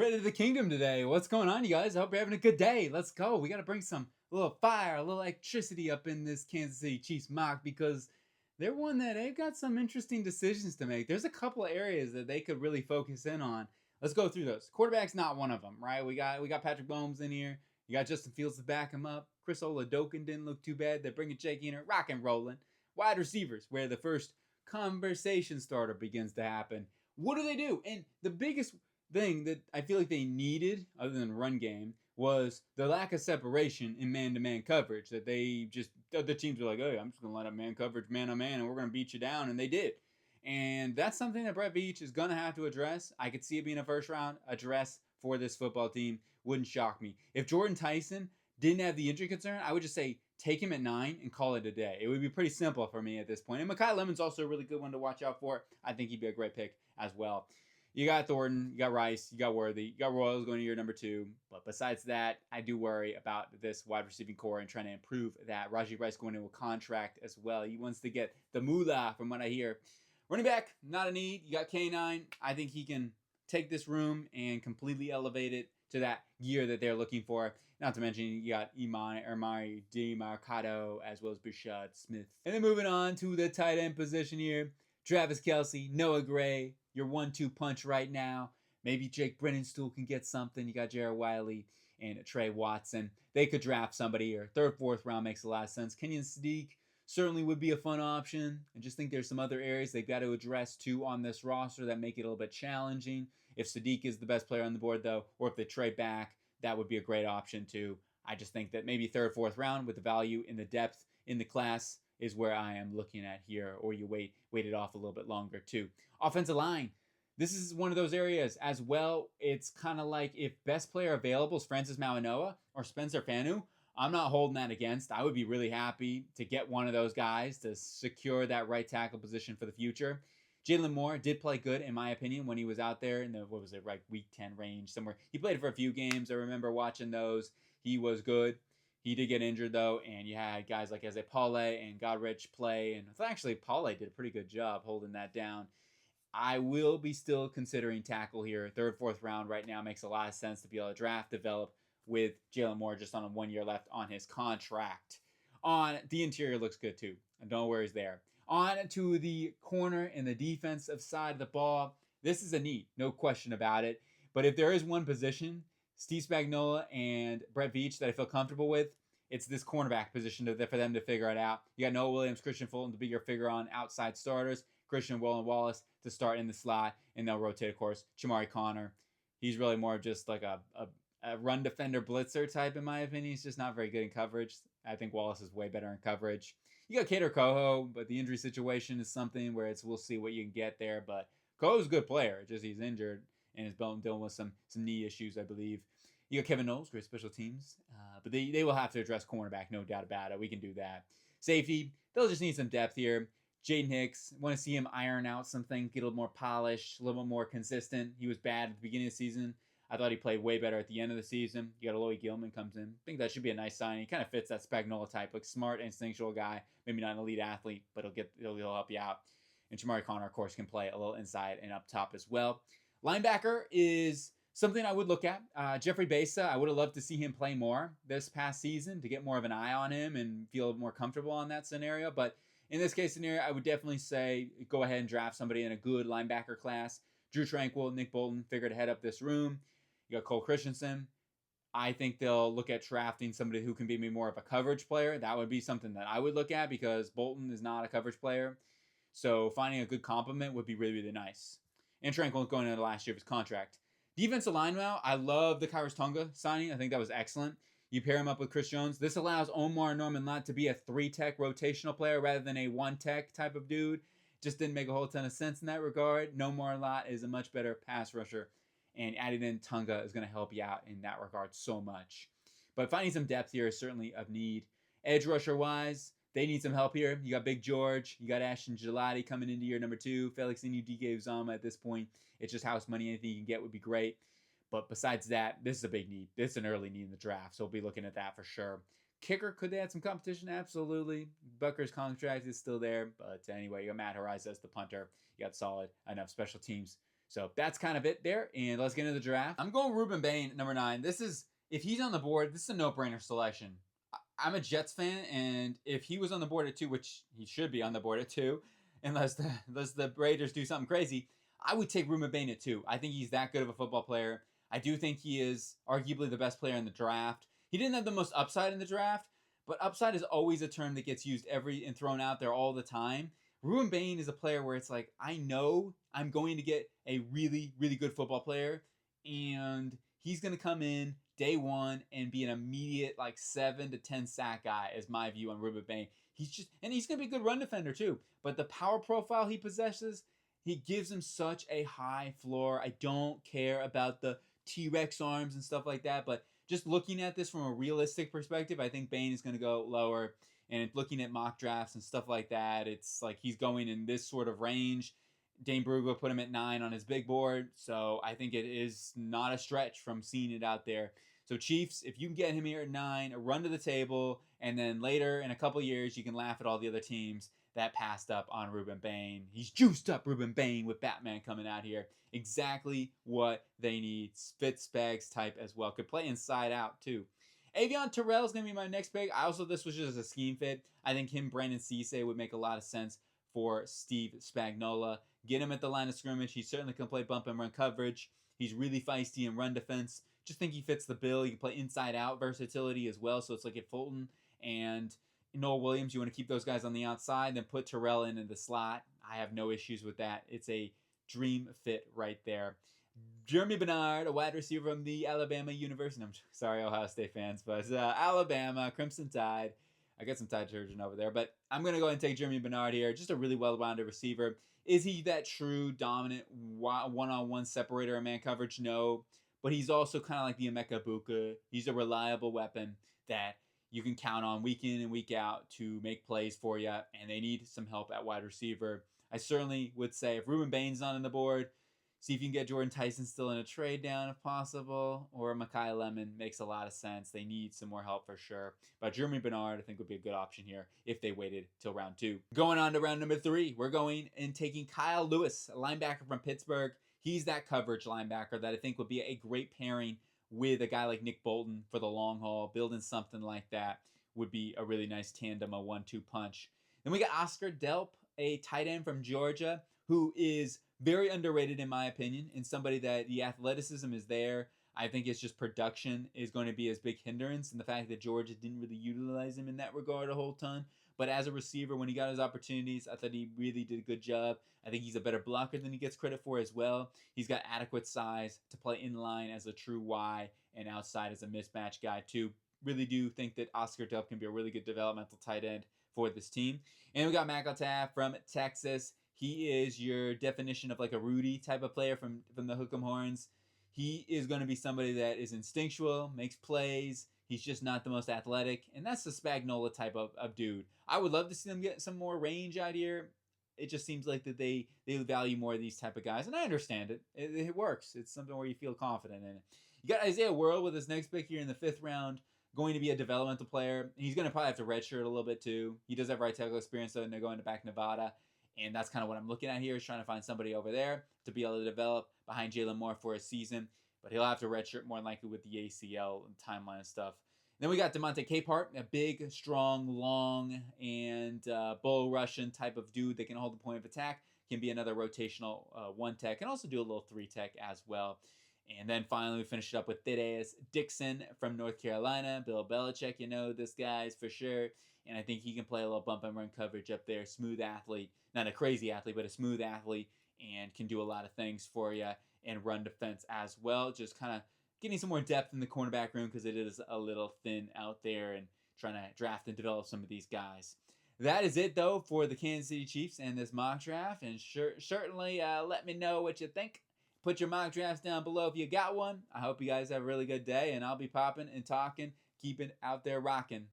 Bread of the Kingdom today. What's going on, you guys? I hope you're having a good day. Let's go. We got to bring a little fire, a little electricity up in this Kansas City Chiefs mock because they're one that they've got some interesting decisions to make. There's a couple of areas that they could really focus in on. Let's go through those. Quarterback's not one of them, right? We got Patrick Mahomes in here. You got Justin Fields to back him up. Chris Oladokin didn't look too bad. They're bringing Jake Eener, rock and rolling. Wide receivers, where the first conversation starter begins to happen. What do they do? And the biggest thing that I feel like they needed, other than run game, was the lack of separation in man-to-man coverage. That they just, the teams were like, "Hey, I'm just going to line up man coverage, man-on-man, and we're going to beat you down," and they did. And that's something that Brett Veach is going to have to address. I could see it being a first-round address for this football team. Wouldn't shock me. If Jordan Tyson didn't have the injury concern, I would just say take him at 9 and call it a day. It would be pretty simple for me at this point. And Mekhi Lemon's also a really good one to watch out for. I think he'd be a great pick as well. You got Thornton, you got Rice, you got Worthy, you got Royals going to year number 2. But besides that, I do worry about this wide receiving core and trying to improve that. Rajee Rice going into a contract as well. He wants to get the moolah from what I hear. Running back, not a need. You got K9. I think he can take this room and completely elevate it to that gear that they're looking for. Not to mention, you got Emari DeMarcado as well as Bashad Smith. And then moving on to the tight end position here. Travis Kelce, Noah Gray, your 1-2 punch right now. Maybe Jake Brennanstool can get something. You got Jared Wiley and Trey Watson. They could draft somebody, or third, fourth round makes a lot of sense. Kenyon Sadiq certainly would be a fun option. I just think there's some other areas they've got to address too on this roster that make it a little bit challenging. If Sadiq is the best player on the board, though, or if they trade back, that would be a great option too. I just think that maybe third, fourth round with the value in the depth in the class is where I am looking at here, or you wait it off a little bit longer too. Offensive line. This is one of those areas as well. It's kind of like if best player available is Francis Mauigoa or Spencer Fanu, I'm not holding that against. I would be really happy to get one of those guys to secure that right tackle position for the future. Jalen Moore did play good, in my opinion, when he was out there in the, week 10 range somewhere. He played for a few games. I remember watching those. He was good. He did get injured, though, and you had guys like Isaiah Pauley and Godrich play. And actually, Pauley did a pretty good job holding that down. I will be still considering tackle here. Third, fourth round right now makes a lot of sense to be able to draft, develop with Jalen Moore just on 1 year left on his contract. On the interior looks good, too. No worries there. On to the corner and the defensive side of the ball. This is a need, no question about it. But if there is one position, Steve Spagnuolo and Brett Veach, that I feel comfortable with, it's this cornerback position for them to figure it out. You got Noah Williams, Christian Fulton to be your figure on outside starters. Christian Wallace to start in the slot. And they'll rotate, of course, Chamari Connor. He's really more of just like a run defender blitzer type, in my opinion. He's just not very good in coverage. I think Wallace is way better in coverage. You got Kader Coho, but the injury situation is something where we'll see what you can get there. But Coho's a good player. Just he's injured and is dealing with some knee issues, I believe. You got Kevin Knowles, great special teams. But they will have to address cornerback, no doubt about it. We can do that. Safety, they'll just need some depth here. Jaden Hicks, want to see him iron out something, get a little more polished, a little bit more consistent. He was bad at the beginning of the season. I thought he played way better at the end of the season. You got Aloy Gilman comes in. I think that should be a nice sign. He kind of fits that Spagnuolo type, like smart, instinctual guy. Maybe not an elite athlete, but he'll help you out. And Chamari Connor, of course, can play a little inside and up top as well. Linebacker is something I would look at. Jeffrey Besa, I would have loved to see him play more this past season to get more of an eye on him and feel more comfortable on that scenario. But in this case scenario, I would definitely say go ahead and draft somebody in a good linebacker class. Drew Tranquill, Nick Bolton figured to head up this room. You got Cole Christensen. I think they'll look at drafting somebody who can be more of a coverage player. That would be something that I would look at because Bolton is not a coverage player. So finding a good complement would be really, really nice. And Tranquill going into the last year of his contract. Defensive line now, I love the Kairos Tonga signing. I think that was excellent. You pair him up with Chris Jones. This allows Omar Norman-Lott to be a 3-tech rotational player rather than a 1-tech type of dude. Just didn't make a whole ton of sense in that regard. Norman-Lott is a much better pass rusher. And adding in Tonga is going to help you out in that regard so much. But finding some depth here is certainly of need. Edge rusher-wise, they need some help here. You got Big George. You got Ashton Gelati coming into year number 2. Felix Inu-Dike Uzama at this point. It's just house money. Anything you can get would be great. But besides that, this is a big need. This is an early need in the draft, so we'll be looking at that for sure. Kicker, could they add some competition? Absolutely. Bucker's contract is still there. But anyway, you got Matt Horizon as the punter. You got solid enough special teams So that's kind of it there. And let's get into the draft. I'm going Ruben Bain, number 9. This is, if he's on the board, this is a no-brainer selection. I'm a Jets fan, and if he was on the board at 2, which he should be on the board at 2, unless the Raiders do something crazy, I would take Ruben Bain at 2. I think he's that good of a football player. I do think he is arguably the best player in the draft. He didn't have the most upside in the draft, but upside is always a term that gets used and thrown out there all the time. Ruben Bain is a player where it's like, I know I'm going to get a really, really good football player, and he's going to come in day one and be an immediate like 7 to 10 sack guy, is my view on Ruben Bain. He's going to be a good run defender too. But the power profile he possesses, he gives him such a high floor. I don't care about the T-Rex arms and stuff like that, but just looking at this from a realistic perspective, I think Bain is going to go lower. And looking at mock drafts and stuff like that, it's like he's going in this sort of range. Dane Brugler put him at 9 on his big board, so I think it is not a stretch from seeing it out there. So Chiefs, if you can get him here at 9, run to the table, and then later in a couple years, you can laugh at all the other teams that passed up on Ruben Bain. He's juiced up Ruben Bain with Batman coming out here. Exactly what they need. Spags type as well. Could play inside out too. Avion Terrell is going to be my next pick. This was just a scheme fit. I think him, Brandon Cisse, would make a lot of sense for Steve Spagnuolo. Get him at the line of scrimmage. He certainly can play bump and run coverage. He's really feisty in run defense. Just think he fits the bill. He can play inside-out versatility as well, so it's like at Fulton and Noah Williams. You want to keep those guys on the outside, then put Terrell in the slot. I have no issues with that. It's a dream fit right there. Jeremy Bernard, a wide receiver from the Alabama University. I'm sorry, Ohio State fans, but Alabama, Crimson Tide. I got some Tide detergent over there, but I'm going to go ahead and take Jeremy Bernard here. Just a really well-rounded receiver. Is he that true, dominant, one-on-one separator in man coverage? No, but he's also kind of like the Emeka Buka. He's a reliable weapon that you can count on week in and week out to make plays for you, and they need some help at wide receiver. I certainly would say if Ruben Bain's not on the board, see if you can get Jordan Tyson still in a trade down if possible, or Mekhi Lemon makes a lot of sense. They need some more help for sure. But Jeremy Bernard, I think, would be a good option here if they waited till round 2. Going on to round number 3, we're going and taking Kyle Lewis, a linebacker from Pittsburgh. He's that coverage linebacker that I think would be a great pairing with a guy like Nick Bolton for the long haul. Building something like that would be a really nice tandem, a 1-2 punch. Then we got Oscar Delp, a tight end from Georgia, who is very underrated in my opinion, and somebody that the athleticism is there. I think it's just production is going to be his big hindrance, and the fact that Georgia didn't really utilize him in that regard a whole ton. But as a receiver, when he got his opportunities, I thought he really did a good job. I think he's a better blocker than he gets credit for as well. He's got adequate size to play in line as a true Y and outside as a mismatch guy too. Really do think that Oscar Delp can be a really good developmental tight end for this team. And we got McEltaff from Texas. He is your definition of like a Rudy type of player from the Hook'em Horns. He is going to be somebody that is instinctual, makes plays. He's just not the most athletic, and that's the Spagnuolo type of dude. I would love to see them get some more range out here. It just seems like that they value more of these type of guys, and I understand it. It works. It's something where you feel confident in it. You got Isaiah World with his next pick here in the 5th round, going to be a developmental player. He's going to probably have to redshirt a little bit too. He does have right tackle experience, though, and they're going to back Nevada. And that's kind of what I'm looking at here, is trying to find somebody over there to be able to develop behind Jalen Moore for a season. But he'll have to redshirt more than likely with the ACL and timeline and stuff. Then we got DeMonte Capehart, a big, strong, long, and bull Russian type of dude that can hold the point of attack. Can be another rotational 1-tech, and also do a little 3-tech as well. And then finally, we finish it up with Thaddeus Dixon from North Carolina. Bill Belichick, you know this guy's for sure. And I think he can play a little bump and run coverage up there. Smooth athlete. Not a crazy athlete, but a smooth athlete. And can do a lot of things for you. And run defense as well. Just kind of getting some more depth in the cornerback room, because it is a little thin out there. And trying to draft and develop some of these guys. That is it, though, for the Kansas City Chiefs and this mock draft. And certainly let me know what you think. Put your mock drafts down below if you got one. I hope you guys have a really good day. And I'll be popping and talking. Keep it out there rocking.